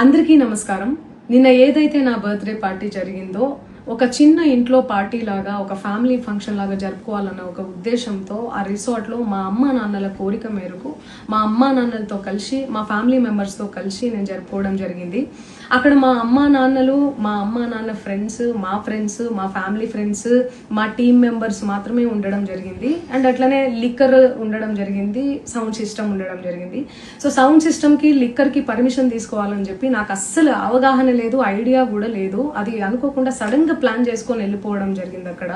అందరికీ నమస్కారం. నిన్న ఏదైతే నా బర్త్డే పార్టీ జరిగిందో ఒక చిన్న ఇంట్లో పార్టీ లాగా ఒక ఫ్యామిలీ ఫంక్షన్ లాగా జరుపుకోవాలన్న ఒక ఉద్దేశంతో ఆ రిసార్ట్లో మా అమ్మా నాన్నల కోరిక మేరకు మా అమ్మా నాన్నలతో కలిసి మా ఫ్యామిలీ మెంబర్స్తో కలిసి నేను జరుపుకోవడం జరిగింది. అక్కడ మా అమ్మా నాన్నలు, మా అమ్మా నాన్న ఫ్రెండ్స్, మా ఫ్రెండ్స్, మా ఫ్యామిలీ ఫ్రెండ్స్, మా టీమ్ మెంబర్స్ మాత్రమే ఉండడం జరిగింది. అండ్ అట్లనే లిక్కర్ ఉండడం జరిగింది, సౌండ్ సిస్టమ్ ఉండడం జరిగింది. సో సౌండ్ సిస్టమ్కి లిక్కర్కి పర్మిషన్ తీసుకోవాలని చెప్పి నాకు అస్సలు అవగాహన లేదు, ఐడియా కూడా లేదు. అది అనుకోకుండా సడన్గా ప్లాన్ చేసుకొని వెళ్ళిపోవడం జరిగింది అక్కడ.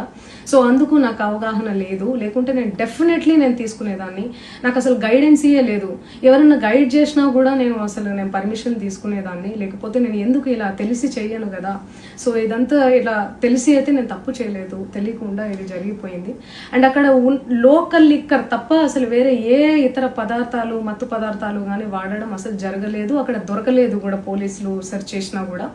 సో అందుకు నాకు అవగాహన లేదు, లేకుంటే నేను డెఫినెట్లీ నేను తీసుకునేదాన్ని. నాకు అసలు గైడెన్సీయే లేదు. ఎవరైనా గైడ్ చేసినా కూడా నేను పర్మిషన్ తీసుకునేదాన్ని, లేకపోతే నేను ఎందుకు ఇలా తెలిసి చెయ్యను కదా. సో ఇదంతా ఇలా తెలిసి అయితే నేను తప్పు చేయలేదు, తెలియకుండా ఇది జరిగిపోయింది. అండ్ అక్కడ లోకల్ లిక్కర్ తప్ప అసలు వేరే ఏ ఇతర పదార్థాలు, మత్తు పదార్థాలు కానీ వాడడం అసలు జరగలేదు. అక్కడ దొరకలేదు కూడా, పోలీసులు సెర్చ్ చేసినా కూడా.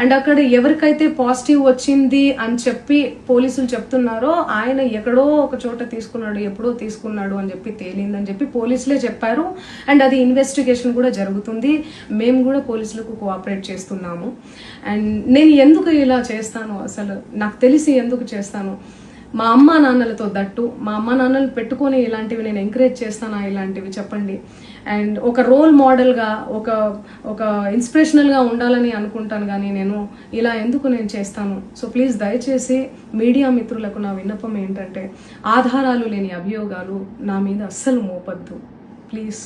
అండ్ అక్కడ ఎవరికైతే పాజిటివ్ వచ్చింది అని చెప్పి పోలీసులు చెప్తున్నారో ఆయన ఎక్కడో ఒక చోట తీసుకున్నాడు, ఎప్పుడో తీసుకున్నాడు అని చెప్పి తేలిందని చెప్పి పోలీసులే చెప్పారు. అండ్ అది ఇన్వెస్టిగేషన్ కూడా జరుగుతుంది. మేము కూడా పోలీసులకు కోఆపరేట్ చేస్తున్నాము. అండ్ నేను ఎందుకు ఇలా చేస్తాను, అసలు నాకు తెలిసి ఎందుకు చేస్తాను, మా అమ్మా నాన్నలతో దట్టు మా అమ్మా నాన్నలు పెట్టుకొని ఇలాంటివి నేను ఎంకరేజ్ చేస్తానా, ఇలాంటివి చెప్పండి. అండ్ ఒక రోల్ మోడల్గా, ఒక ఇన్స్పిరేషనల్గా ఉండాలని అనుకుంటాను, కానీ నేను ఇలా ఎందుకు నేను చేస్తాను. సో ప్లీజ్ దయచేసి మీడియా మిత్రులకు నా విన్నపం ఏంటంటే ఆధారాలు లేని అభియోగాలు నా మీద అస్సలు మోపద్దు ప్లీజ్.